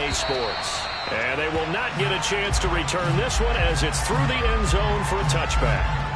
EA Sports. And they will not get a chance to return this one as it's through the end zone for a touchback.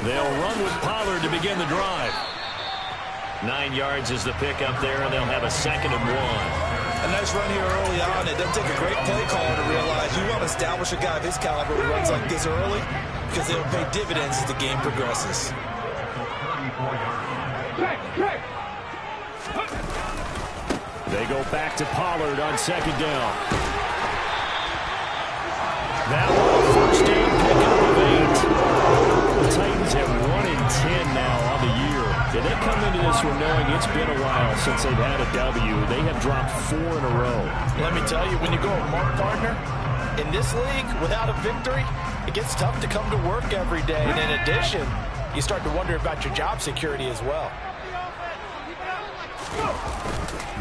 They'll run with Pollard to begin the drive. 9 yards is the pick up there, and they'll have a 2nd and 1. A nice run here early on. It doesn't take a great play caller to realize you want to establish a guy of his caliber who runs like this early because they'll pay dividends as the game progresses. They go back to Pollard on 2nd down. That one, 1st down pickup of 8. The Titans have 1-10 now on the year. And they come into this one knowing it's been a while since they've had a W. They have dropped 4 in a row. Let me tell you, when you go a mark partner, in this league, without a victory, it gets tough to come to work every day. And in addition, you start to wonder about your job security as well.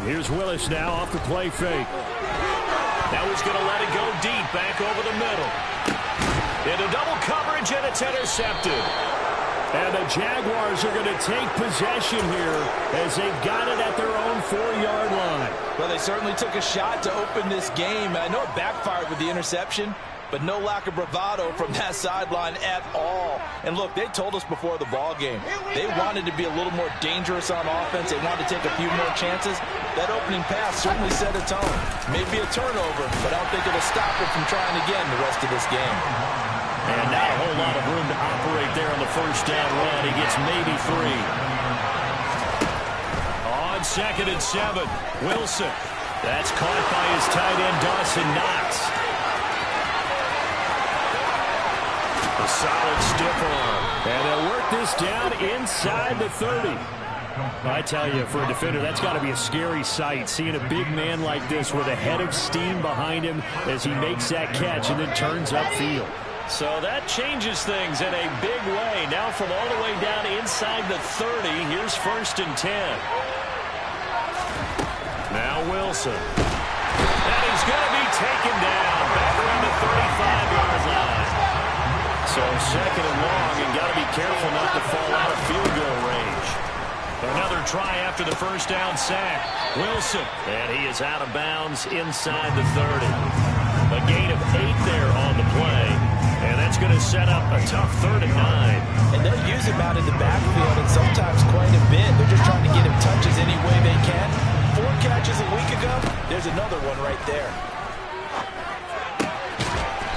Here's Willis now off the play fake. Now he's going to let it go deep, back over the middle. Into double coverage, and it's intercepted. And the Jaguars are going to take possession here as they've got it at their own 4-yard line. Well, they certainly took a shot to open this game. I know it backfired with the interception, but no lack of bravado from that sideline at all. And look, they told us before the ball game, they wanted to be a little more dangerous on offense. They wanted to take a few more chances. That opening pass certainly set a tone. Maybe a turnover, but I don't think it'll stop them from trying again the rest of this game. And not a whole lot of room to operate there on the 1st down run. He gets maybe 3. On 2nd and 7, Wilson. That's caught by his tight end, Dawson Knox. A solid stiff arm. And they'll work this down inside the 30. I tell you, for a defender, that's got to be a scary sight, seeing a big man like this with a head of steam behind him as he makes that catch and then turns upfield. So that changes things in a big way. Now from all the way down inside the 30, here's 1st and 10. Now Wilson. And he's going to be taken down back around the 35-yard line. So 2nd and long, and got to be careful not to fall out of field goal range. Another try after the 1st down sack. Wilson. And he is out of bounds inside the 30. A gain of 8 there on the play. And that's going to set up a tough 3rd and 9. And they'll use him out in the backfield, and sometimes quite a bit. They're just trying to get him touches any way they can. 4 catches a week ago. There's another one right there.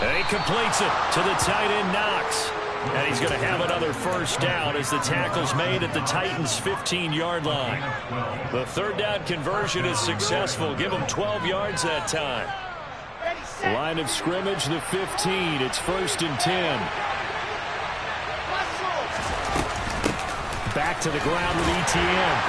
And he completes it to the tight end, Knox. And he's going to have another 1st down as the tackle's made at the Titans' 15-yard line. The 3rd down conversion is successful. Give him 12 yards that time. Line of scrimmage, the 15. It's 1st and 10. Back to the ground with Etienne.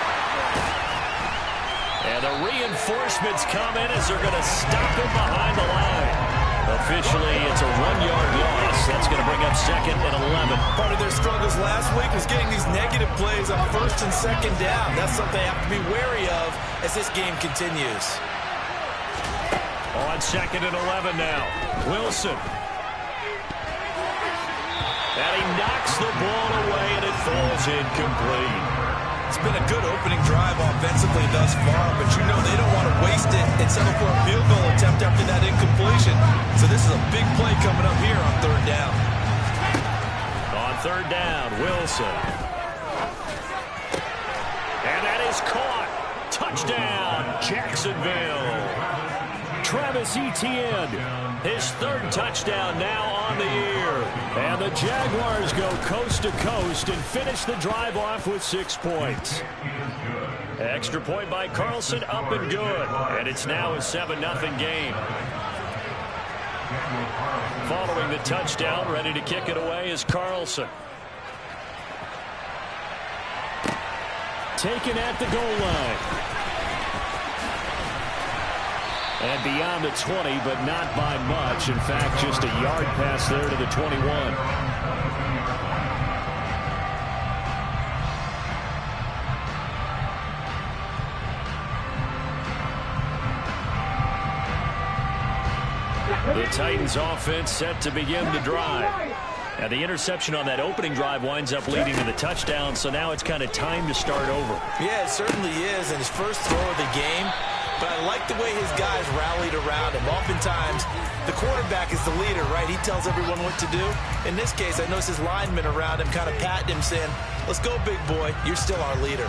And the reinforcements come in as they're going to stop him behind the line. Officially, it's a 1-yard loss. That's going to bring up 2nd and 11. Part of their struggles last week was getting these negative plays on 1st and 2nd down. That's something they have to be wary of as this game continues. On 2nd and 11 now. Wilson. And he knocks the ball away, and it falls incomplete. It's been a good opening drive offensively thus far, but you know they don't want to waste it and settle for a field goal attempt after that incompletion. So this is a big play coming up here on 3rd down. On 3rd down, Wilson. And that is caught. Touchdown, Jacksonville. Travis Etienne, his 3rd touchdown now on the year. And the Jaguars go coast to coast and finish the drive off with 6 points. Extra point by Carlson, up and good. And it's now a 7-0 game. Following the touchdown, ready to kick it away is Carlson. taken at the goal line. And beyond the 20, but not by much. In fact, just a yard pass there to the 21. The Titans offense set to begin the drive. Now the interception on that opening drive winds up leading to the touchdown, so now it's kind of time to start over. Yeah, it certainly is, and his first throw of the game. But I like the way his guys rallied around him. Oftentimes, the quarterback is the leader, right? He tells everyone what to do. In this case, I noticed his linemen around him kind of patting him, saying, let's go, big boy. You're still our leader.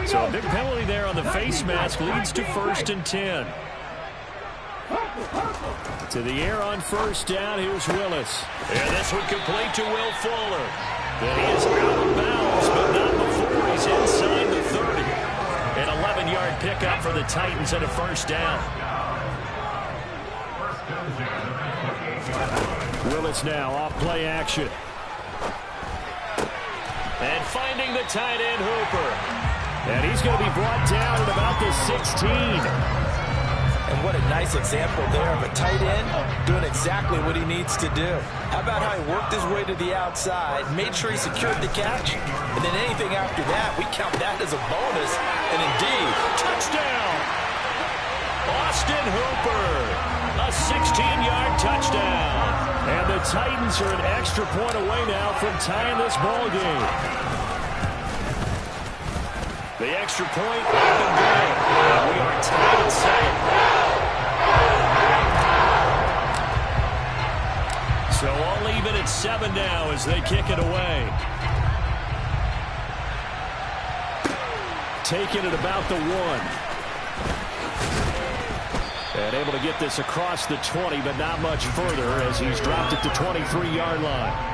So a big penalty there on the face mask leads to 1st and 10. To the air on 1st down. Here's Willis. And this one complete to Will Fuller. Then he is out of bounds, but not before he's inside the 30. An 11-yard pickup for the Titans and a 1st down. Willis now off play action. And finding the tight end Hooper. And he's going to be brought down at about the 16. And what a nice example there of a tight end doing exactly what he needs to do. How about how he worked his way to the outside, made sure he secured the catch, and then anything after that, we count that as a bonus. And indeed, touchdown! Austin Hooper, a 16-yard touchdown. And the Titans are an extra point away now from tying this ball game. The extra point up and good. And we are tied at 7. So all even at 7 now as they kick it away. Taking it about the 1. And able to get this across the 20, but not much further as he's dropped it to 23-yard line.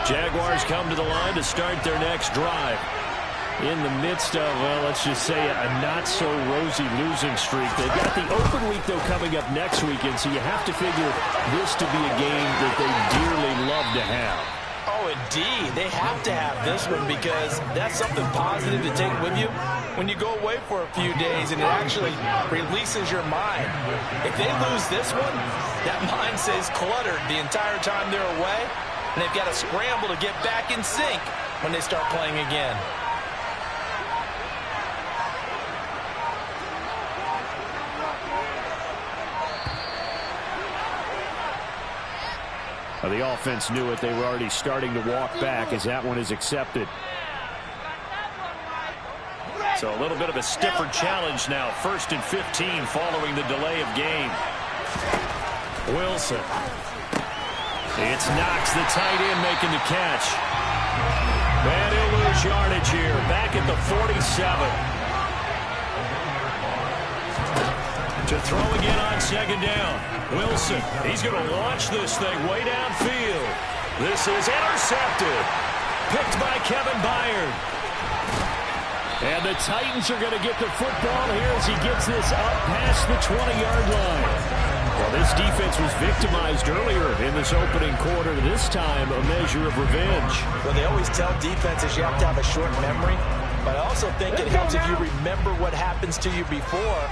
Jaguars come to the line to start their next drive. In the midst of, well, let's just say a not-so-rosy losing streak. They've got the open week, though, coming up next weekend, so you have to figure this to be a game that they dearly love to have. Oh, indeed. They have to have this one because that's something positive to take with you when you go away for a few days, and it actually releases your mind. If they lose this one, that mind stays cluttered the entire time they're away. And they've got to scramble to get back in sync when they start playing again. Well, the offense knew it. They were already starting to walk back as that one is accepted. So a little bit of a stiffer challenge now. 1st and 15 following the delay of game. Wilson. It's Knox, the tight end, making the catch. And he'll lose yardage here. Back at the 47. To throw again on 2nd down. Wilson, he's going to launch this thing way downfield. This is intercepted. Picked by Kevin Byard. And the Titans are going to get the football here as he gets this up past the 20-yard line. Well, this defense was victimized earlier in this opening quarter. This time, a measure of revenge. Well, they always tell defenses you have to have a short memory, but I also think it helps if you remember what happens to you before,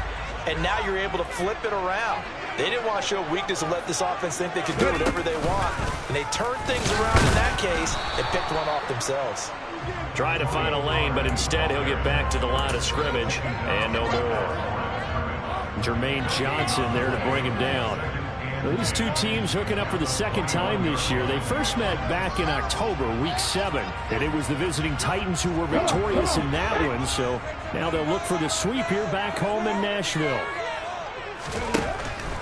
and now you're able to flip it around. They didn't want to show weakness and let this offense think they could do whatever they want, and they turned things around in that case and picked one off themselves. Try to find a lane, but instead he'll get back to the line of scrimmage, and no more. Jermaine Johnson there to bring him down. Well, these two teams hooking up for the second time this year. They first met back in October, week 7, and it was the visiting Titans who were victorious in that one. So now they'll look for the sweep here back home in Nashville.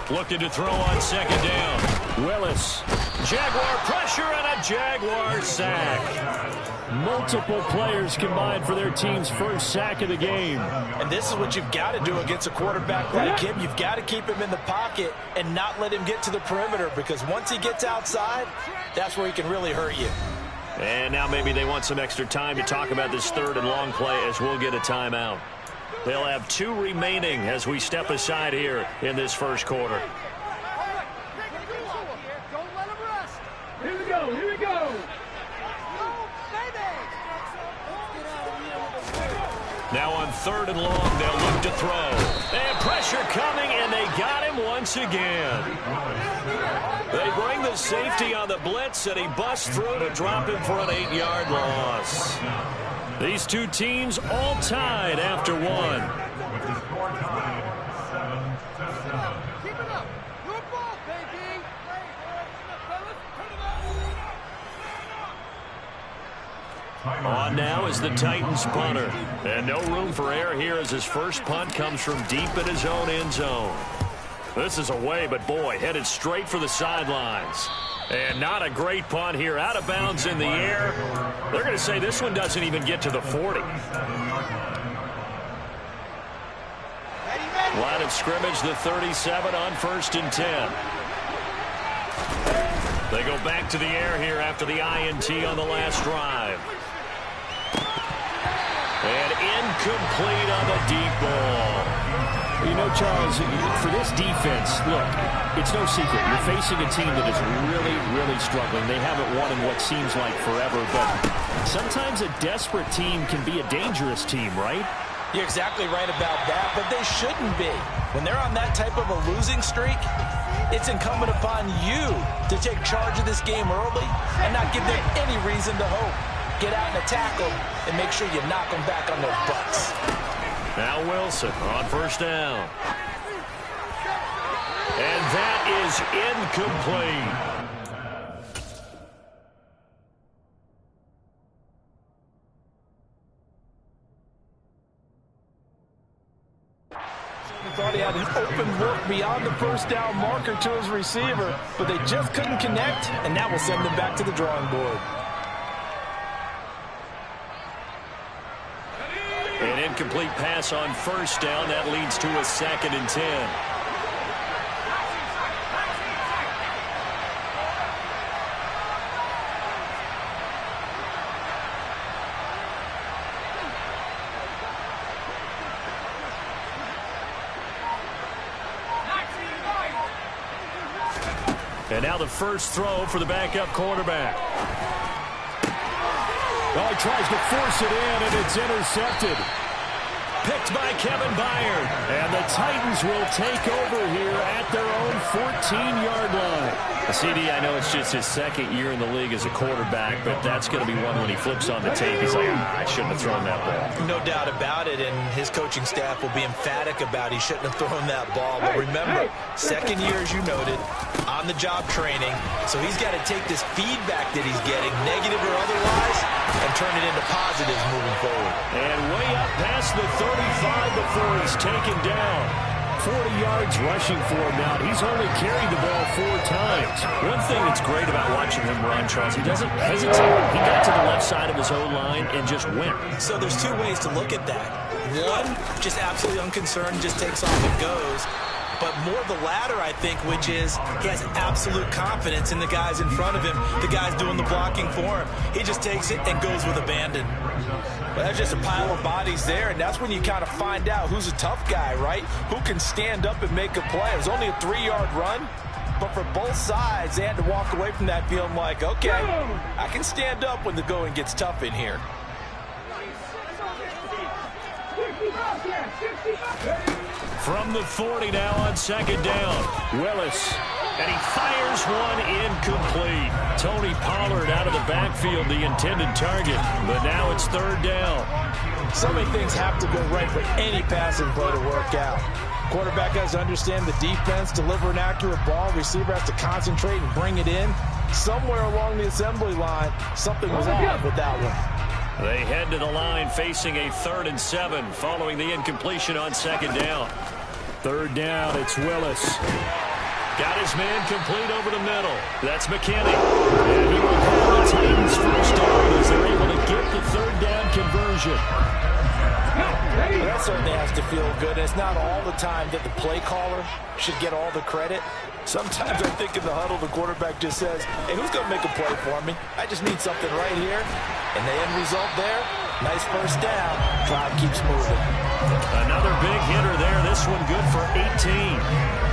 Looking to throw on 2nd down. Willis Jaguar pressure and a Jaguar sack. Multiple players combined for their team's first sack of the game. And this is what you've got to do against a quarterback like him. You've got to keep him in the pocket and not let him get to the perimeter, because once he gets outside, that's where he can really hurt you. And now maybe they want some extra time to talk about this third and long play, as we'll get a timeout. They'll have 2 remaining as we step aside here in this first quarter. Here we go, here we go. Now on 3rd and long, they'll look to throw. And pressure coming, and they got him once again. They bring the safety on the blitz, and he busts through to drop him for an 8-yard loss. These two teams all tied after 1. Keep it up. Good ball, baby. On now is the Titans punter. And no room for error here as his first punt comes from deep in his own end zone. This is away, but boy, headed straight for the sidelines. And not a great punt here. Out of bounds in the air. They're going to say this one doesn't even get to the 40. Line of scrimmage, the 37 on 1st and 10. They go back to the air here after the INT on the last drive. And incomplete on the deep ball. You know, Charles, for this defense, look, it's no secret. You're facing a team that is really, really struggling. They haven't won in what seems like forever, but sometimes a desperate team can be a dangerous team, right? You're exactly right about that, but they shouldn't be. When they're on that type of a losing streak, it's incumbent upon you to take charge of this game early and not give them any reason to hope. Get out and attack them and make sure you knock them back on their butts. Now Wilson on 1st down. And that is incomplete. Thought he had an open look beyond the 1st down marker to his receiver, but they just couldn't connect, and that will send them back to the drawing board. An incomplete pass on 1st down. That leads to a 2nd and 10. And now the first throw for the backup quarterback. Well, he tries to force it in, and it's intercepted. Picked by Kevin Byard. And the Titans will take over here at their own 14-yard line. CD, I know it's just his 2nd year in the league as a quarterback, but that's going to be one when he flips on the tape. He's like, I shouldn't have thrown that ball. No doubt about it, and his coaching staff will be emphatic about he shouldn't have thrown that ball. But remember, 2nd year, as you noted, on-the-job training, so he's got to take this feedback that he's getting, negative or otherwise, and turn it into positives moving forward. And way up past the 35 before he's taken down. 40 yards rushing for him now. He's only carried the ball 4 times. One thing that's great about watching him run, Charles, he doesn't hesitate. He got to the left side of his O-line and just went. So there's 2 ways to look at that. One, just absolutely unconcerned, just takes off and goes. But more the latter, I think, which is he has absolute confidence in the guys in front of him, the guys doing the blocking for him. He just takes it and goes with abandon. But that's just a pile of bodies there, and that's when you kind of find out who's a tough guy, right? Who can stand up and make a play. It was only a 3-yard run, but for both sides, they had to walk away from that feeling like, okay, I can stand up when the going gets tough in here. From the 40 now on 2nd down. Willis. And he fires one incomplete. Tony Pollard out of the backfield, the intended target. But now it's 3rd down. So many things have to go right for any passing play to work out. Quarterback has to understand the defense, deliver an accurate ball. Receiver has to concentrate and bring it in. Somewhere along the assembly line, something was off with that one. They head to the line facing a 3rd and 7 following the incompletion on 2nd down. 3rd down, it's Willis. Got his man complete over the middle. That's McKinney. And he will call the Titans first down as they're able to get the third down conversion. Well, that certainly has to feel good. It's not all the time that the play caller should get all the credit. Sometimes I think in the huddle, the quarterback just says, hey, who's going to make a play for me? I just need something right here. And the end result there, nice first down. Drive keeps moving. Another big hitter there. This one good for 18.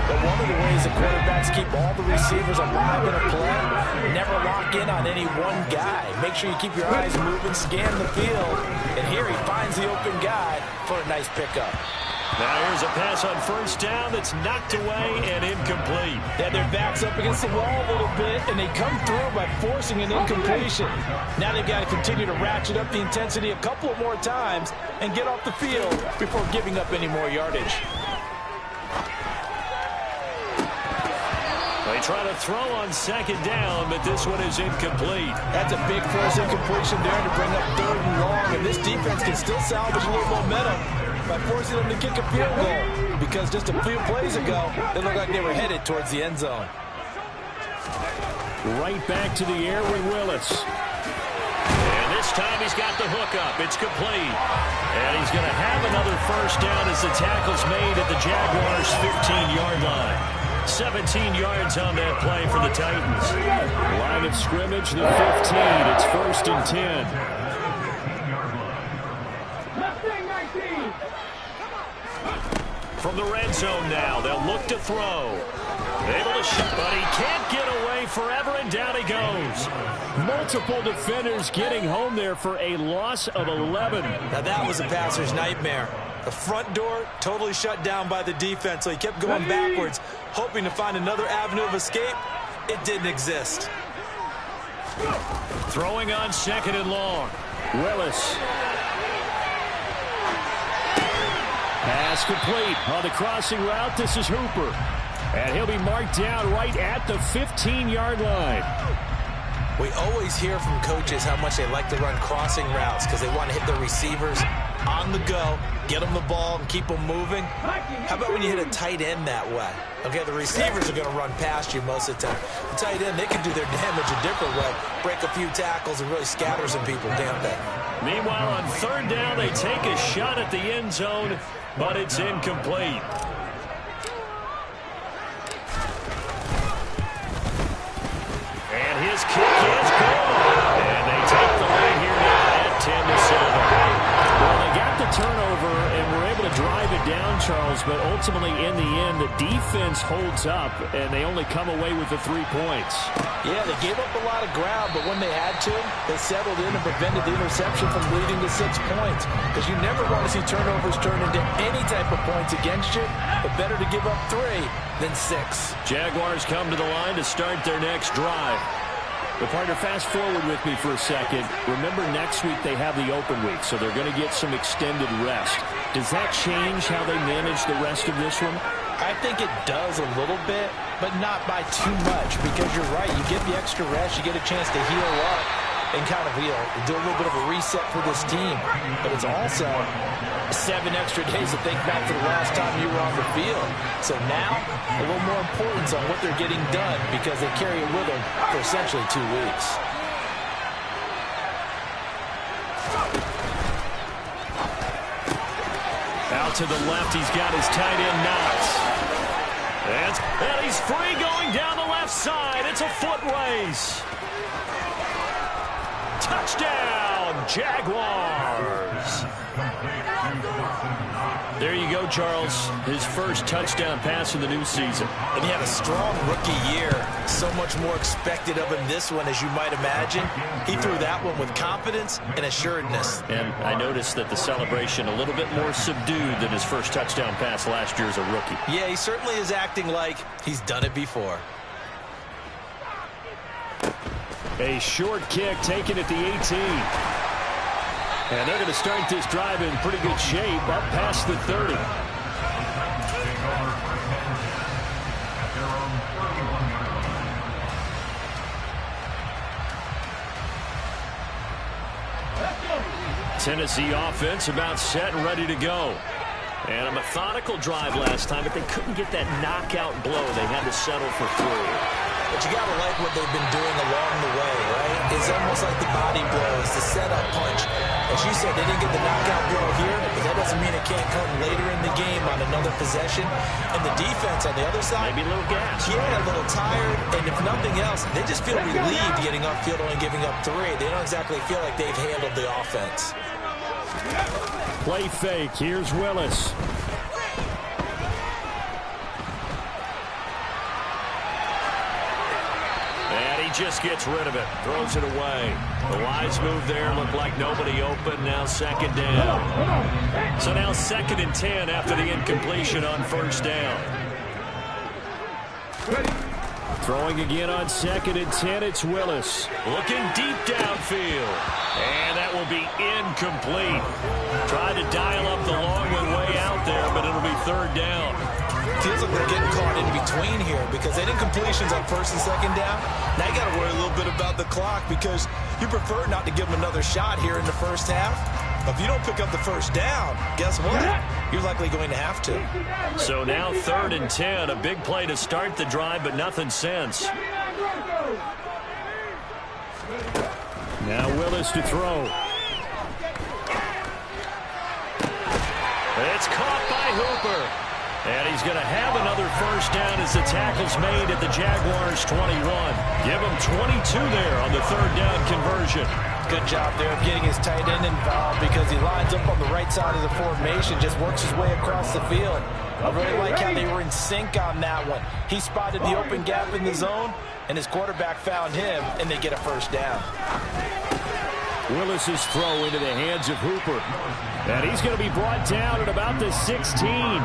But one of the ways the quarterbacks keep all the receivers alive in a play, never lock in on any one guy. Make sure you keep your eyes moving, scan the field. And here he finds the open guy for a nice pickup. Now here's a pass on first down that's knocked away and incomplete. They had their backs up against the wall a little bit, and they come through by forcing an incompletion. Now they've got to continue to ratchet up the intensity a couple of more times and get off the field before giving up any more yardage. They try to throw on second down, but this one is incomplete. That's a big force incompletion there to bring up third and long, and this defense can still salvage a little momentum by forcing them to kick a field goal, because just a few plays ago, they looked like they were headed towards the end zone. Right back to the air with Willis. And this time he's got the hook up. It's complete. And he's going to have another first down as the tackle's made at the Jaguars' 15-yard line. 17 yards on that play for the Titans. Line of scrimmage, the 15. It's first and 10. From the red zone now, they'll look to throw. Able to shoot, but he can't get away forever, and down he goes. Multiple defenders getting home there for a loss of 11. Now that was a passer's nightmare. The front door totally shut down by the defense, so he kept going backwards, hoping to find another avenue of escape. It didn't exist. Throwing on second and long. Willis. Pass complete on the crossing route. This is Hooper. And he'll be marked down right at the 15-yard line. We always hear from coaches how much they like to run crossing routes because they want to hit their receivers on the go, get them the ball, and keep them moving. How about when you hit a tight end that way? Okay, the receivers are going to run past you most of the time. The tight end, they can do their damage a different way, break a few tackles and really scatter some people, can't they? Meanwhile, on third down, they take a shot at the end zone, but it's incomplete. And his kick is good. And they take the lead here now at 10-7. Well, they got the turnover and were able to drive it down, Charles, but ultimately in the end, the defense holds up, and they only come away with the 3 points. Yeah, they gave up a lot of ground, but when they had to, they settled in and prevented the interception from leading to 6 points. Because you never want to see turnovers turn into any type of points against you, but better to give up 3 than 6. Jaguars come to the line to start their next drive. But, partner, fast forward with me for a second. Remember, next week they have the open week, so they're going to get some extended rest. Does that change how they manage the rest of this one? I think it does a little bit, but not by too much, because you're right. You get the extra rest, you get a chance to heal up and kind of do a little bit of a reset for this team. But it's also 7 extra days to think back to the last time you were on the field. So now, a little more importance on what they're getting done because they carry it with them for essentially 2 weeks. Out to the left, he's got his tight end Knox. And he's free going down the left side. It's a foot race. Touchdown, Jaguars. There you go, Charles. His first touchdown pass of the new season. And he had a strong rookie year. So much more expected of him this one, as you might imagine. He threw that one with confidence and assuredness. And I noticed that the celebration a little bit more subdued than his first touchdown pass last year as a rookie. Yeah, he certainly is acting like he's done it before. A short kick taken at the 18. And they're going to start this drive in pretty good shape, up past the 30. Tennessee offense about set and ready to go. And a methodical drive last time, but they couldn't get that knockout blow. They had to settle for 3. But you got to like what they've been doing along the way, right? It's almost like the body blows, the setup punch. As you said, they didn't get the knockout blow here, but that doesn't mean it can't come later in the game on another possession. And the defense on the other side, maybe a little gas. Yeah, a little tired. And if nothing else, they just feel relieved getting upfield only giving up 3. They don't exactly feel like they've handled the offense. Play fake. Here's Willis. And he just gets rid of it. Throws it away. The wise move there. Looked like nobody open. Now 2nd down. So now 2nd and 10 after the incompletion on 1st down. Throwing again on 2nd and 10. It's Willis. Looking deep downfield. And that will be incomplete. Tried to dial up the long one way out there, but it'll be 3rd down. Feels like they're getting caught in between here because they did completions on 1st and 2nd down. Now you got to worry a little bit about the clock because you prefer not to give them another shot here in the 1st half. If you don't pick up the 1st down, guess what? You're likely going to have to. So now 3rd and 10, a big play to start the drive, but nothing since. Now Willis to throw. It's caught by Hooper. And he's going to have another 1st down as the tackle's made at the Jaguars' 21. Give him 22 there on the 3rd down conversion. Good job there of getting his tight end involved because he lines up on the right side of the formation, just works his way across the field. I really like how they were in sync on that one. He spotted the open gap in the zone, and his quarterback found him, and they get a 1st down. Willis's throw into the hands of Hooper. And he's going to be brought down at about the 16.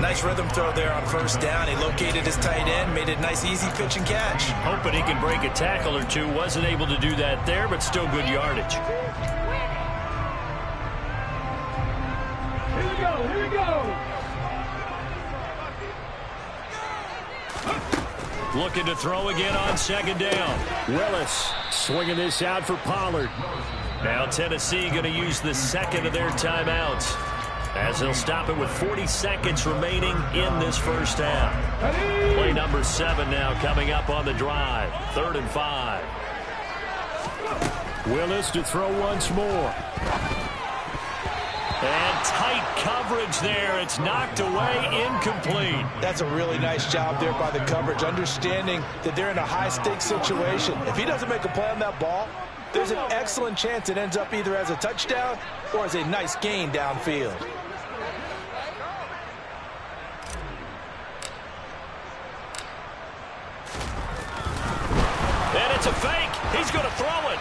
Nice rhythm throw there on 1st down. He located his tight end, made a nice easy pitch and catch. Hoping he can break a tackle or two. Wasn't able to do that there, but still good yardage. Here we go, here we go. Looking to throw again on 2nd down. Willis swinging this out for Pollard. Now Tennessee going to use the 2nd of their timeouts, as they'll stop it with 40 seconds remaining in this 1st half. Play number 7 now coming up on the drive. 3rd and 5. Willis to throw once more. And tight coverage there. It's knocked away, incomplete. That's a really nice job there by the coverage, understanding that they're in a high-stakes situation. If he doesn't make a play on that ball, there's an excellent chance it ends up either as a touchdown or as a nice gain downfield. And it's a fake. He's going to throw it.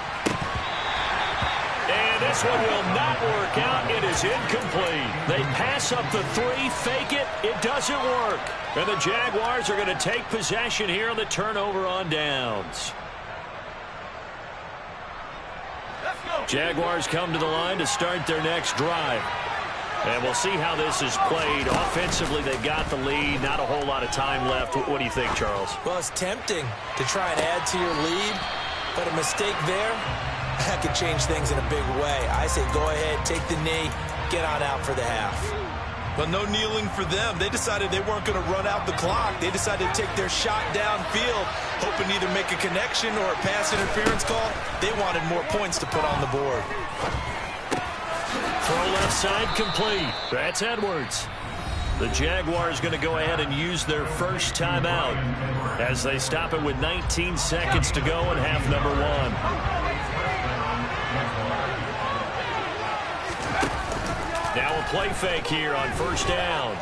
And this one will not work out. It is incomplete. They pass up the 3, fake it. It doesn't work. And the Jaguars are going to take possession here on the turnover on downs. Jaguars come to the line to start their next drive. And we'll see how this is played. Offensively, they've got the lead. Not a whole lot of time left. What do you think, Charles? Well, it's tempting to try and add to your lead, but a mistake there, that could change things in a big way. I say go ahead, take the knee, get on out for the half. Well, no kneeling for them. They decided they weren't going to run out the clock. They decided to take their shot downfield, hoping to either make a connection or a pass interference call. They wanted more points to put on the board. Throw left side complete. That's Edwards. The Jaguars going to go ahead and use their 1st timeout as they stop it with 19 seconds to go in half number 1. Now a play fake here on 1st down.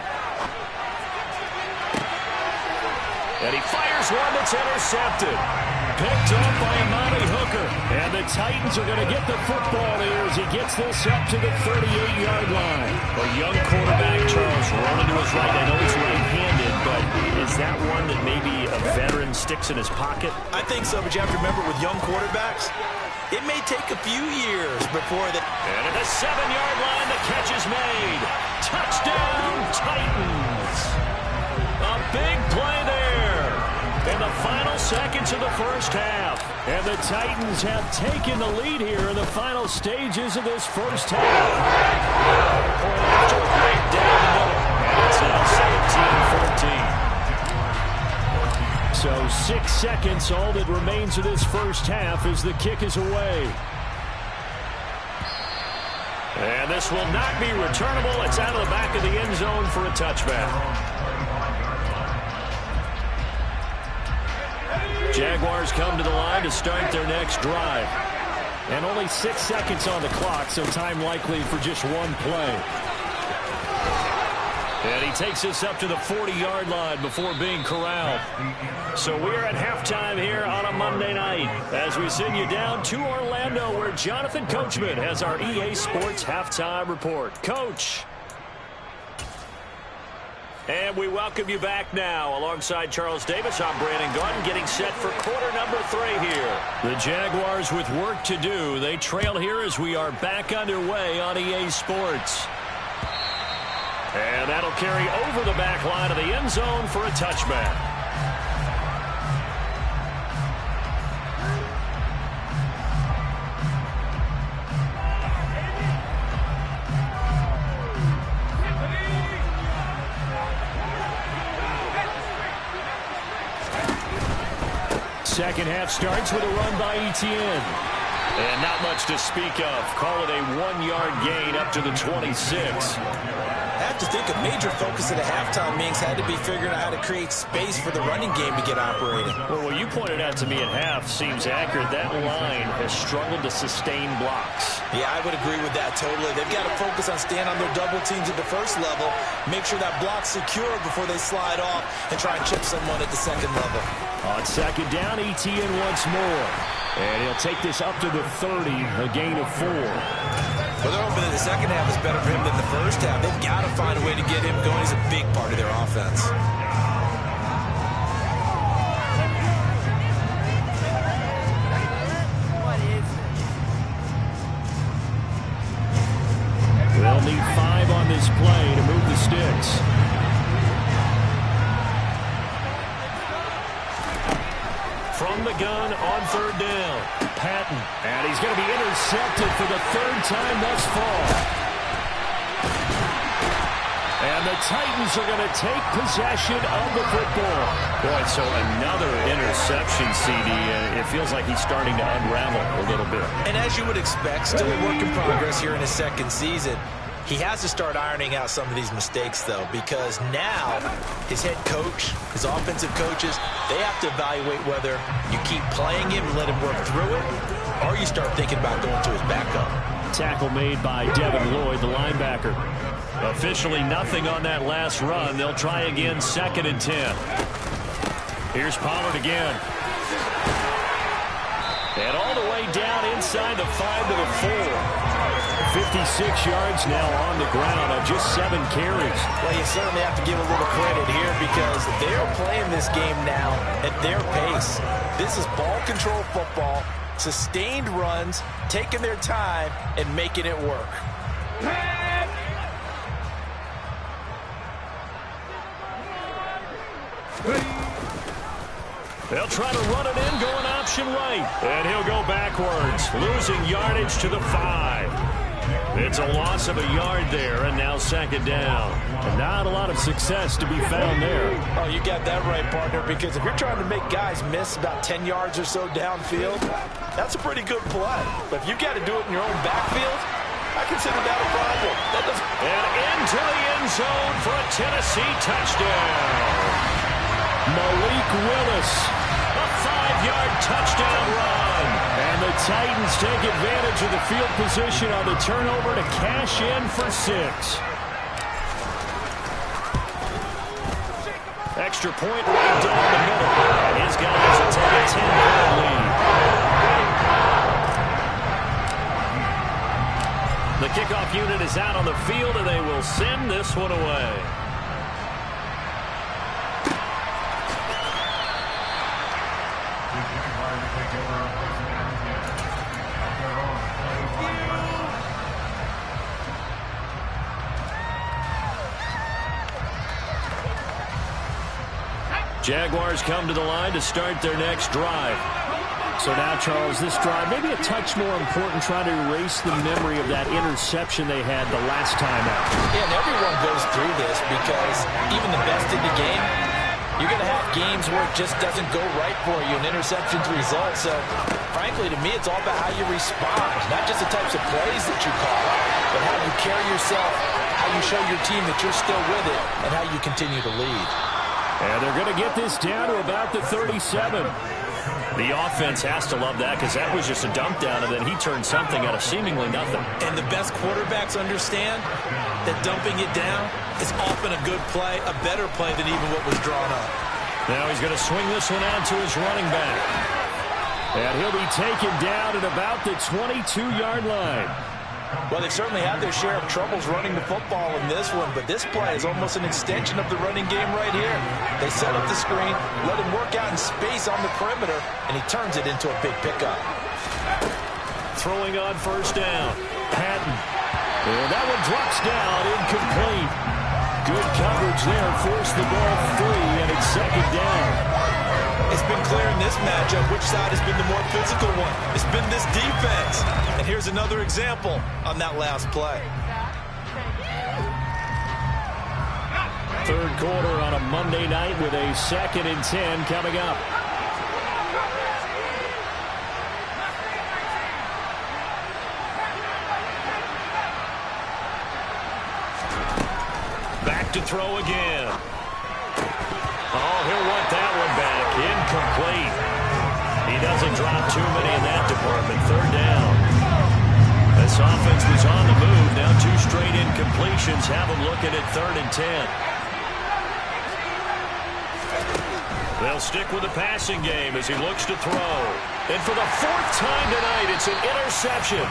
And he fires one that's intercepted. Picked up by Amani Hooker. And the Titans are going to get the football here as he gets this up to the 38-yard line. A young quarterback, Charles, rolling to his right. I know he's right-handed, but is that one that maybe a veteran sticks in his pocket? I think so, but you have to remember with young quarterbacks, it may take a few years before they... And at the 7-yard line, the catch is made. Touchdown, Titans. A big play there. In the final seconds minutes of the first half. And the Titans have taken the lead here in the final stages of this first half. Point after right down the middle. And it's now 17-14. So 6 seconds, all that remains of this first half as the kick is away. And this will not be returnable. It's out of the back of the end zone for a touchback. Jaguars come to the line to start their next drive. And only 6 seconds on the clock, so time likely for just one play. And he takes us up to the 40-yard line before being corralled. So we're at halftime here on a Monday night as we send you down to Orlando where Jonathan Coachman has our EA Sports Halftime Report. Coach. And we welcome you back now. Alongside Charles Davis, I'm Brandon Gaudin getting set for quarter number 3 here. The Jaguars with work to do. They trail here as we are back underway on EA Sports. And that'll carry over the back line of the end zone for a touchback. Second half starts with a run by Etienne. And not much to speak of. Call it a 1-yard gain up to the 26. I have to think a major focus of the halftime meetings had to be figuring out how to create space for the running game to get operating. Well, what you pointed out to me at half seems accurate. That line has struggled to sustain blocks. Yeah, I would agree with that totally. They've got to focus on staying on their double teams at the first level, make sure that block's secure before they slide off and try and chip someone at the second level. On second down, Etienne once more. And he'll take this up to the 30, a gain of 4. Well, they're hoping that the second half is better for him than the first half. They've got to find a way to get him going. He's a big part of their offense. They'll need 5 on this play to move the sticks. From the gun on third down. Patton. And he's going to be intercepted for the 3rd time thus far. And the Titans are going to take possession of the football. Boy, so another interception, CD. And it feels like he's starting to unravel a little bit. And as you would expect, still a work in progress here in his second season. He has to start ironing out some of these mistakes, though, because now his head coach, his offensive coaches, they have to evaluate whether you keep playing him and let him work through it, or you start thinking about going to his backup. Tackle made by Devin Lloyd, the linebacker. Officially nothing on that last run. They'll try again, 2nd and 10. Here's Pollard again. And all the way down inside the 5 to the 4. 56 yards now on the ground on just 7 carries. Well, you certainly have to give a little credit here because they're playing this game now at their pace. This is ball control football, sustained runs, taking their time, and making it work. They'll try to run it in, going option right. And he'll go backwards, losing yardage to the 5. It's a loss of a yard there, and now 2nd down. And not a lot of success to be found there. Oh, you got that right, partner, because if you're trying to make guys miss about 10 yards or so downfield, that's a pretty good play. But if you got to do it in your own backfield, I consider that a problem. And into the end zone for a Tennessee touchdown. Malik Willis, a 5-yard touchdown run. And the Titans take advantage of the field position on the turnover to cash in for 6. Extra point right down the middle. And his guys will take a 10-point lead. The kickoff unit is out on the field, and they will send this one away. Jaguars come to the line to start their next drive. So now, Charles, this drive maybe a touch more important, trying to erase the memory of that interception they had the last time out. Yeah, and everyone goes through this because even the best in the game, you're going to have games where it just doesn't go right for you, and interceptions result. So, frankly, to me, it's all about how you respond, not just the types of plays that you call, but how you carry yourself, how you show your team that you're still with it, and how you continue to lead. And they're going to get this down to about the 37. The offense has to love that because that was just a dump down, and then he turned something out of seemingly nothing. And the best quarterbacks understand that dumping it down is often a good play, a better play than even what was drawn up. Now he's going to swing this one out to his running back. And he'll be taken down at about the 22-yard line. Well, they've certainly had their share of troubles running the football in this one, but this play is almost an extension of the running game right here. They set up the screen, let him work out in space on the perimeter, and he turns it into a big pickup. Throwing on first down. Patton. And that one drops down, incomplete. Good coverage there, forced the ball free, and it's second down. It's been clear in this matchup which side has been the more physical one. It's been this defense. And here's another example on that last play. Third quarter on a Monday night with a 2nd and 10 coming up. Back to throw again. Oh, he'll want that one back. Incomplete. He doesn't drop too many in that department. Third down. This offense was on the move. Now 2 straight incompletions have him looking at 3rd and 10. They'll stick with the passing game as he looks to throw. And for the 4th time tonight, it's an interception.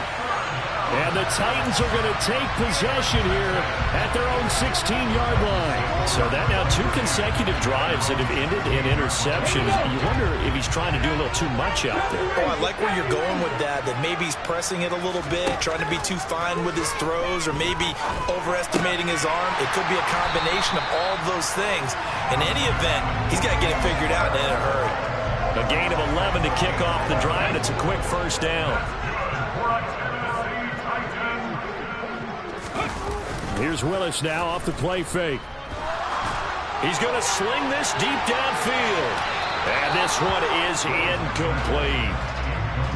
And the Titans are going to take possession here at their own 16-yard line. So that now 2 consecutive drives that have ended in interceptions. You wonder if he's trying to do a little too much out there. Oh, I like where you're going with that maybe he's pressing it a little bit, trying to be too fine with his throws, or maybe overestimating his arm. It could be a combination of all of those things. In any event, he's got to get it figured out in a hurry. A gain of 11 to kick off the drive, and it's a quick first down. Here's Willis now off the play fake. He's going to sling this deep downfield. And this one is incomplete.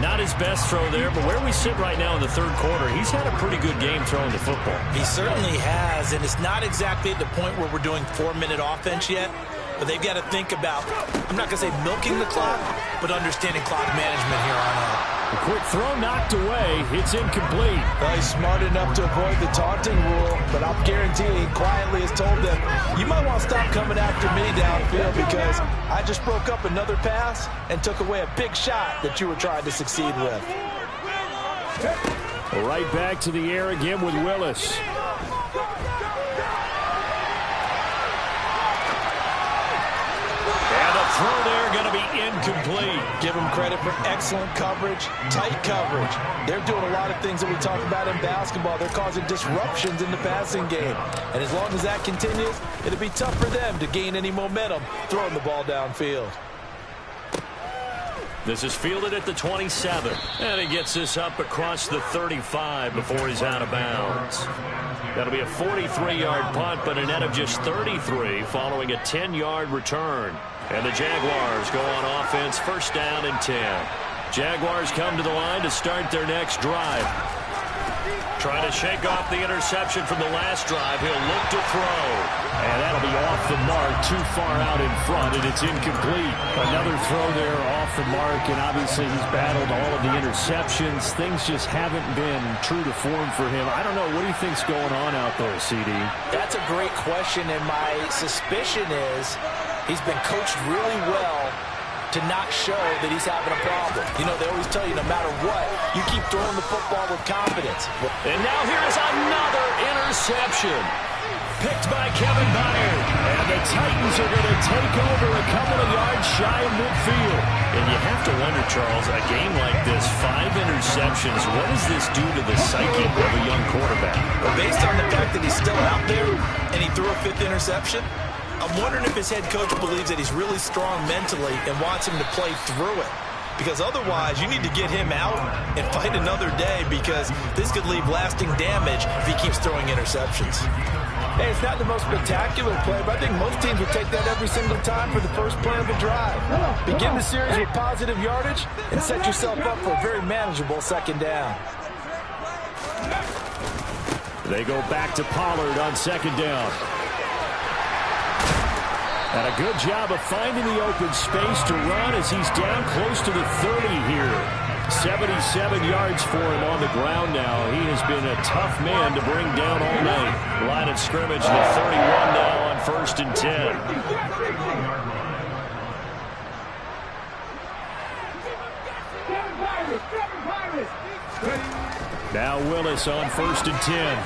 Not his best throw there, but where we sit right now in the 3rd quarter, he's had a pretty good game throwing the football. He certainly has, and it's not exactly at the point where we're doing 4-minute offense yet, but they've got to think about, I'm not going to say milking the clock, but understanding clock management here on out. A quick throw knocked away. It's incomplete. Well, he's smart enough to avoid the taunting rule, but I'll guarantee he quietly has told them, you might want to stop coming after me downfield because I just broke up another pass and took away a big shot that you were trying to succeed with. Right back to the air again with Willis. Throw there going to be incomplete. Give them credit for excellent coverage, tight coverage. They're doing a lot of things that we talk about in basketball. They're causing disruptions in the passing game. And as long as that continues, it'll be tough for them to gain any momentum throwing the ball downfield. This is fielded at the 27. And he gets this up across the 35 before he's out of bounds. That'll be a 43-yard punt, but a net of just 33 following a 10-yard return. And the Jaguars go on offense, first down and 10. Jaguars come to the line to start their next drive. Trying to shake off the interception from the last drive. He'll look to throw. And that'll be off the mark, too far out in front, and it's incomplete. Another throw there off the mark, and obviously he's battled all of the interceptions. Things just haven't been true to form for him. I don't know. What do you think's going on out there, CD? That's a great question, and my suspicion is he's been coached really well to not show that he's having a problem. You know, they always tell you no matter what, you keep throwing the football with confidence. And now here's another interception. Picked by Kevin Byard. And the Titans are going to take over a couple of yards shy of midfield. And you have to wonder, Charles, a game like this, 5 interceptions, what does this do to the psyche of a young quarterback? Well, based on the fact that he's still out there and he threw a 5th interception, I'm wondering if his head coach believes that he's really strong mentally and wants him to play through it. Because otherwise, you need to get him out and fight another day, because this could leave lasting damage if he keeps throwing interceptions. Hey, it's not the most spectacular play, but I think most teams would take that every single time for the first play of a drive. Begin the series with positive yardage and set yourself up for a very manageable second down. They go back to Pollard on second down. And a good job of finding the open space to run as he's down close to the 30 here. 77 yards for him on the ground now. He has been a tough man to bring down all night. Line of scrimmage, the 31 now on 1st and 10. Now Willis on 1st and 10.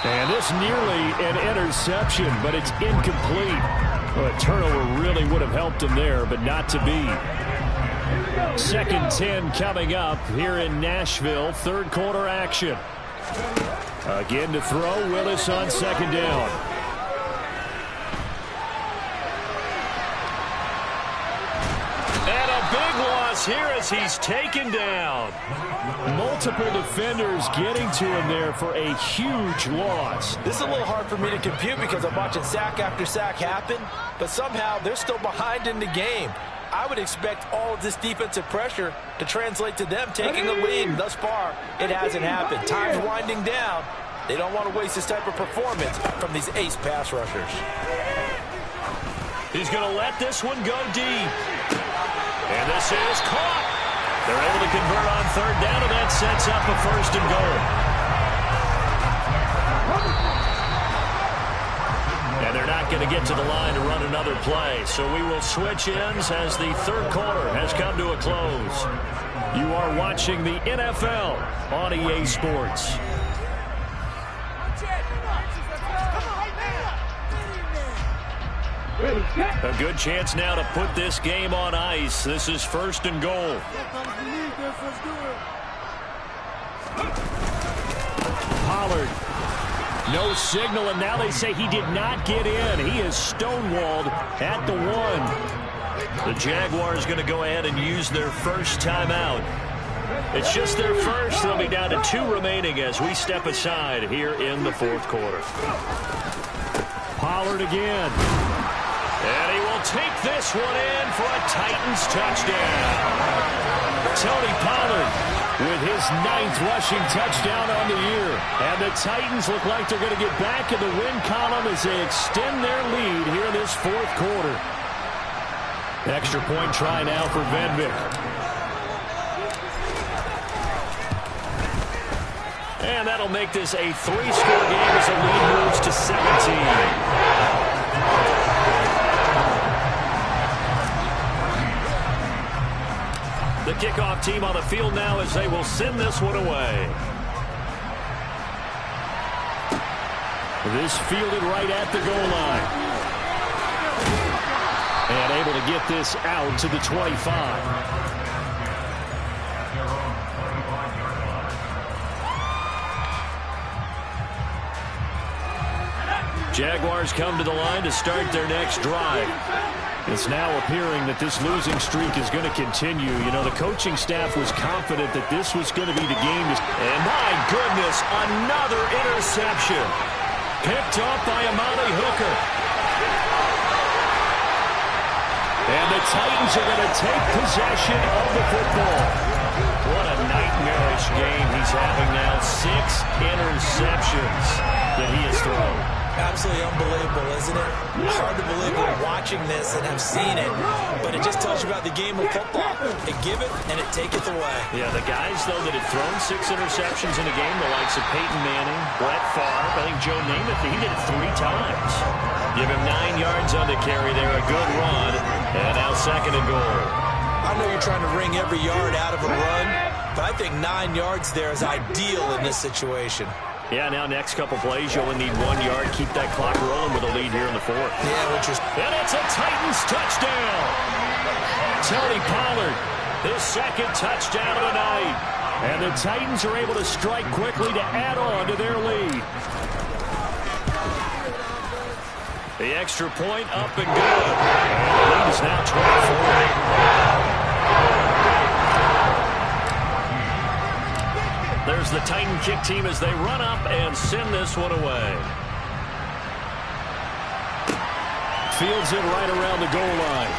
And this nearly an interception, but it's incomplete. Well, a turnover really would have helped him there, but not to be. 2nd 10 coming up here in Nashville. Third quarter action. Again to throw. Willis on second down. And a big loss here as he's taken down. Multiple defenders getting to him there for a huge loss. This is a little hard for me to compute because I'm watching sack after sack happen, but somehow they're still behind in the game. I would expect all of this defensive pressure to translate to them taking a lead. Thus far, it hasn't happened. Time's winding down. They don't want to waste this type of performance from these ace pass rushers. He's going to let this one go deep. And this is caught. They're able to convert on third down, and that sets up a 1st and goal. And they're not going to get to the line to run another play. So we will switch ends as the third quarter has come to a close. You are watching the NFL on EA Sports. A good chance now to put this game on ice. This is 1st and goal. Pollard. No signal, and now they say he did not get in. He is stonewalled at the 1. The Jaguars going to go ahead and use their first timeout. It's just their first. They'll be down to 2 remaining as we step aside here in the 4th quarter. Pollard again. And he will take this one in for a Titans touchdown. Tony Pollard with his 9th rushing touchdown on the year. And the Titans look like they're going to get back in the win column as they extend their lead here in this 4th quarter. Extra point try now for Venvik. And that'll make this a 3-score game as the lead moves to 17. The kickoff team on the field now as they will send this one away. This fielded right at the goal line. And able to get this out to the 25. Jaguars come to the line to start their next drive. It's now appearing that this losing streak is going to continue. You know, the coaching staff was confident that this was going to be the game. And my goodness, another interception. Picked up by Amani Hooker. And the Titans are going to take possession of the football. What a nightmarish game he's having now. 6 interceptions that he has thrown. Absolutely unbelievable, isn't it? Hard to believe we're watching this and have seen it, but it just tells you about the game of football. It give it and it take it away. Yeah, the guys, though, that have thrown 6 interceptions in a game, the likes of Peyton Manning, Brett Favre, I think Joe Namath, he did it 3 times. Give him 9 yards on the carry there, a good run, and now 2nd and goal. I know you're trying to wring every yard out of a run, but I think 9 yards there is ideal in this situation. Yeah, now next couple plays, you only need 1 yard. Keep that clock rolling with a lead here in the 4th. Yeah, which is... And it's a Titans touchdown. Tony Pollard, his 2nd touchdown of the night. And the Titans are able to strike quickly to add on to their lead. The extra point up and good. And the lead is now 24. There's the Titan kick team as they run up and send this one away. Fields it right around the goal line.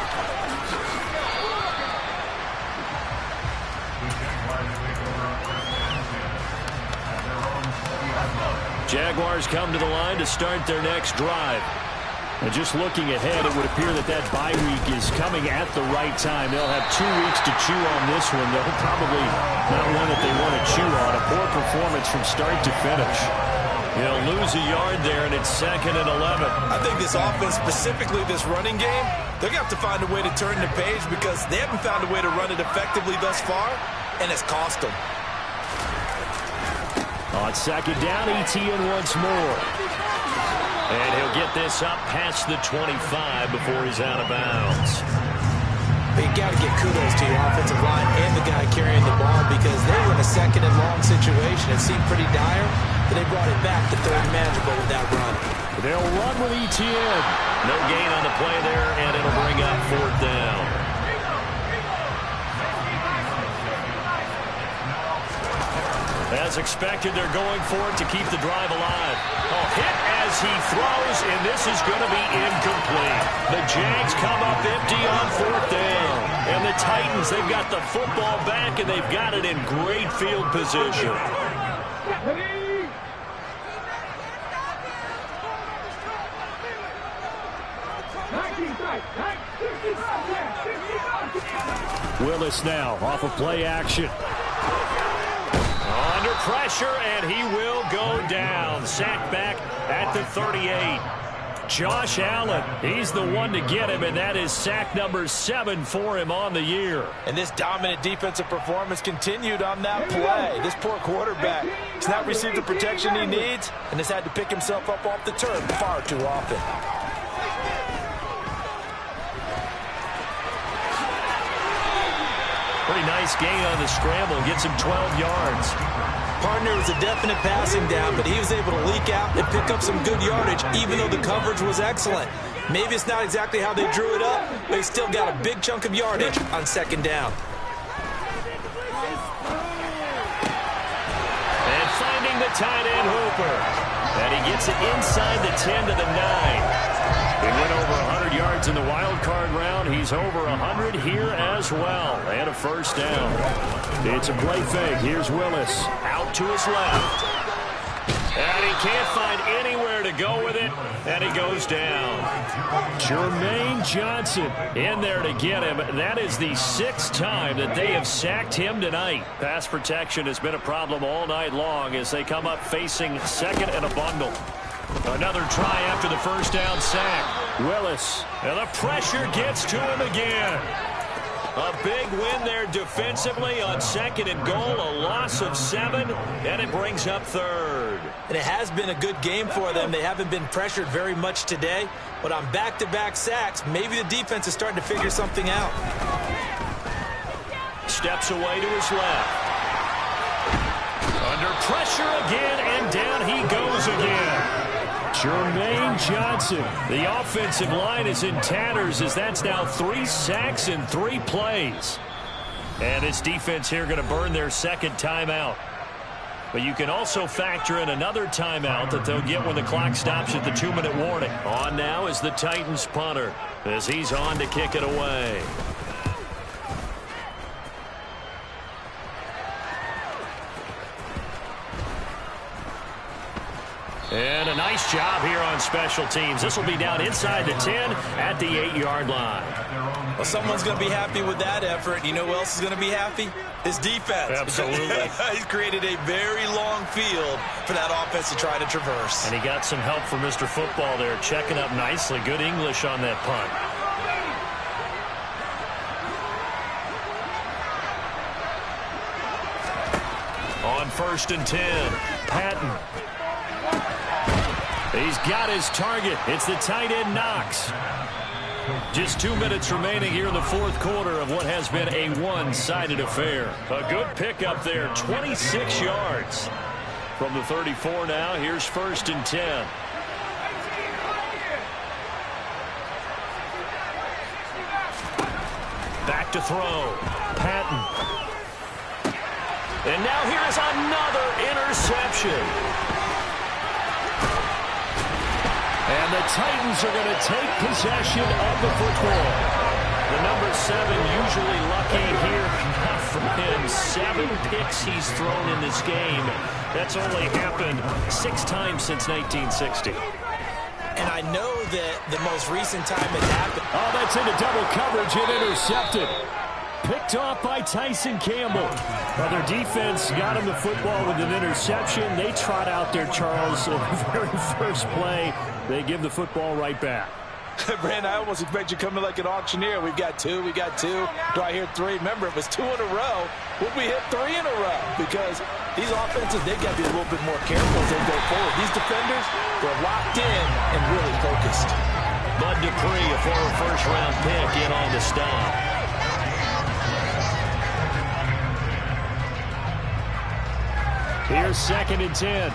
Jaguars come to the line to start their next drive. And just looking ahead, it would appear that that bye week is coming at the right time. They'll have 2 weeks to chew on this one. They'll probably not one that they want to chew on. A poor performance from start to finish. They'll lose a yard there, and it's 2nd and 11. I think this offense, specifically this running game, they're going to have to find a way to turn the page because they haven't found a way to run it effectively thus far, and it's cost them. On 2nd down, Etienne once more. And he'll get this up past the 25 before he's out of bounds. But you got to give kudos to your offensive line and the guy carrying the ball because they were in a 2nd and long situation. It seemed pretty dire, but they brought it back to 3rd and manageable with that run. They'll run with Etienne. No gain on the play there, and it'll bring up 4th down. As expected, they're going for it to keep the drive alive. Hit as he throws, and this is going to be incomplete. The Jags come up empty on 4th down. And the Titans, they've got the football back, and they've got it in great field position. Willis now off of play action. Under pressure, and he will go down. Sacked back at the 38. Josh Allen, he's the one to get him, and that is sack number 7 for him on the year. And this dominant defensive performance continued on that play. This poor quarterback has not received the protection he needs and has had to pick himself up off the turf far too often. Pretty nice gain on the scramble. Gets him 12 yards. Partner was a definite passing down, but he was able to leak out and pick up some good yardage, even though the coverage was excellent. Maybe it's not exactly how they drew it up, but he still got a big chunk of yardage on 2nd down. And finding the tight end Hooper. And he gets it inside the 10 to the 9. He went over 100 yards in the wild card round. He's over 100 here as well. And a 1st down. It's a play fake. Here's Willis. Out to his left. And he can't find anywhere to go with it. And he goes down. Jermaine Johnson in there to get him. That is the 6th time that they have sacked him tonight. Pass protection has been a problem all night long as they come up facing 2nd and a bundle. Another try after the 1st down sack. Willis. And the pressure gets to him again. A big win there defensively on 2nd and goal. A loss of 7. And it brings up 3rd. And it has been a good game for them. They haven't been pressured very much today. But on back-to-back sacks, maybe the defense is starting to figure something out. Steps away to his left. Under pressure again, and down he goes again. Jermaine Johnson. The offensive line is in tatters as that's now 3 sacks in 3 plays. And this defense here going to burn their 2nd timeout. But you can also factor in another timeout that they'll get when the clock stops at the 2-minute warning. On now is the Titans punter as he's on to kick it away. And a nice job here on special teams. This will be down inside the 10 at the 8-yard line. Well, someone's going to be happy with that effort. You know who else is going to be happy? His defense. Absolutely. He's created a very long field for that offense to try to traverse. And he got some help from Mr. Football there, checking up nicely. Good English on that punt. On 1st and 10, Patton. He's got his target. It's the tight end Knox. Just 2 minutes remaining here in the 4th quarter of what has been a one-sided affair. A good pickup there, 26 yards. From the 34 now, here's 1st and 10. back to throw. Patton. And now here's another interception. And the Titans are going to take possession of the football. The number 7 usually lucky here. Not for him. 7 picks he's thrown in this game. That's only happened 6 times since 1960. And I know that the most recent time it happened. Oh, that's into double coverage and intercepted. Picked off by Tyson Campbell. Well, their defense got him the football with an interception. They trot out there, Charles, in the very first play. They give the football right back. Brandon, I almost expect you coming like an auctioneer. We've got 2, we got 2. Do I hear 3? Remember, it was 2 in a row. Would we hit 3 in a row? Because these offenses, they've got to be a little bit more careful as they go forward. These defenders, they're locked in and really focused. Bud Dupree, a former first-round pick, in on the stop. Here's 2nd and 10.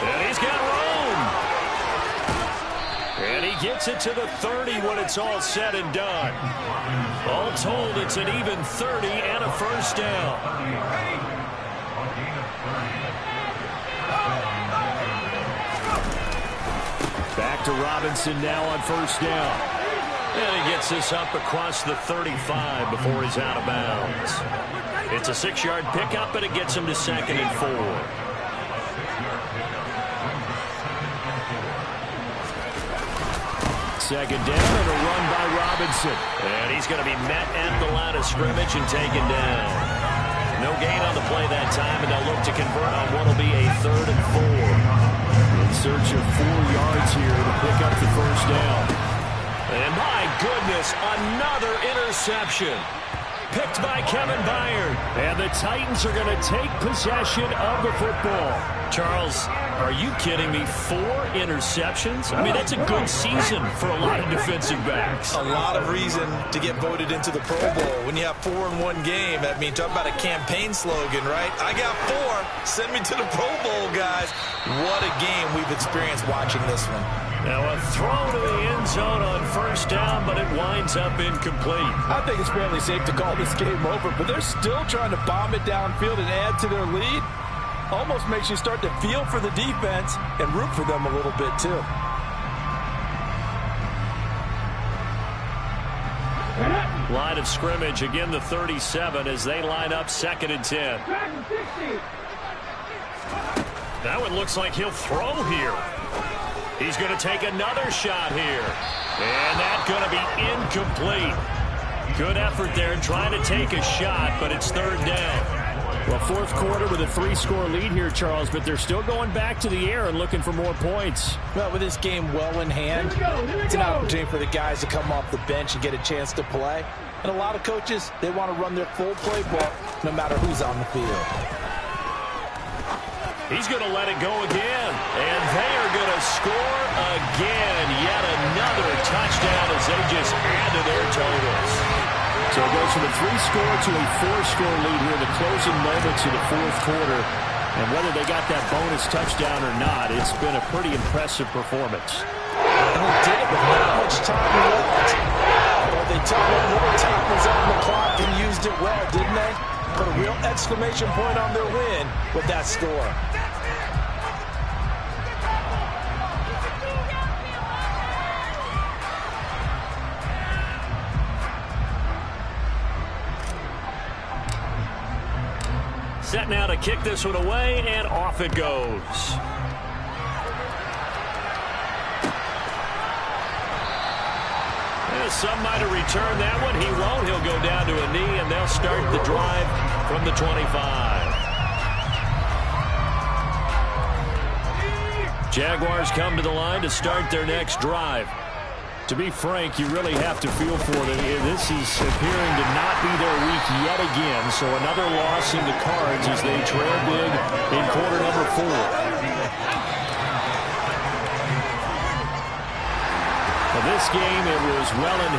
And he's got room. And he gets it to the 30 when it's all said and done. All told, it's an even 30 and a first down. Back to Robinson now on first down. And he gets this up across the 35 before he's out of bounds. It's a 6-yard pickup, but it gets him to 2nd and 4. Second down and a run by Robinson. And he's going to be met at the line of scrimmage and taken down. No gain on the play that time, and they'll look to convert on what will be a 3rd and 4. In search of 4 yards here to pick up the first down. And my goodness, another interception. Picked by Kevin Byard. And the Titans are going to take possession of the football. Charles, are you kidding me? 4 interceptions? I mean, that's a good season for a lot of defensive backs. A lot of reason to get voted into the Pro Bowl. When you have 4 in one game, I mean, talk about a campaign slogan, right? I got 4. Send me to the Pro Bowl, guys. What a game we've experienced watching this one. Now a throw to the end zone on first down, but it winds up incomplete. I think it's fairly safe to call this game over, but they're still trying to bomb it downfield and add to their lead. Almost makes you start to feel for the defense and root for them a little bit, too. Line of scrimmage, again the 37 as they line up 2nd and 10. That one looks like he'll throw here. He's going to take another shot here. And that's going to be incomplete. Good effort there trying to take a shot, but it's 3rd down. Well, 4th quarter with a 3-score lead here, Charles, but they're still going back to the air and looking for more points. Well, with this game well in hand, it's an opportunity for the guys to come off the bench and get a chance to play. And a lot of coaches, they want to run their full playbook no matter who's on the field. He's going to let it go again. And they are going to score again. Yet another touchdown as they just add to their totals. So it goes from a 3-score to a 4-score lead here in the closing moments of the 4th quarter. And whether they got that bonus touchdown or not, it's been a pretty impressive performance. And they did it with not much time left. Well, they took what little time was on the clock and used it well, didn't they? Put a real exclamation point on their win with that score. Set now to kick this one away, and off it goes. Some might have returned that one. He won't. He'll go down to a knee, and they'll start the drive from the 25. Jaguars come to the line to start their next drive. To be frank, you really have to feel for them. This is appearing to not be their week yet again. So another loss in the cards as they trail big in quarter number 4. Well, this game, it was well in hand.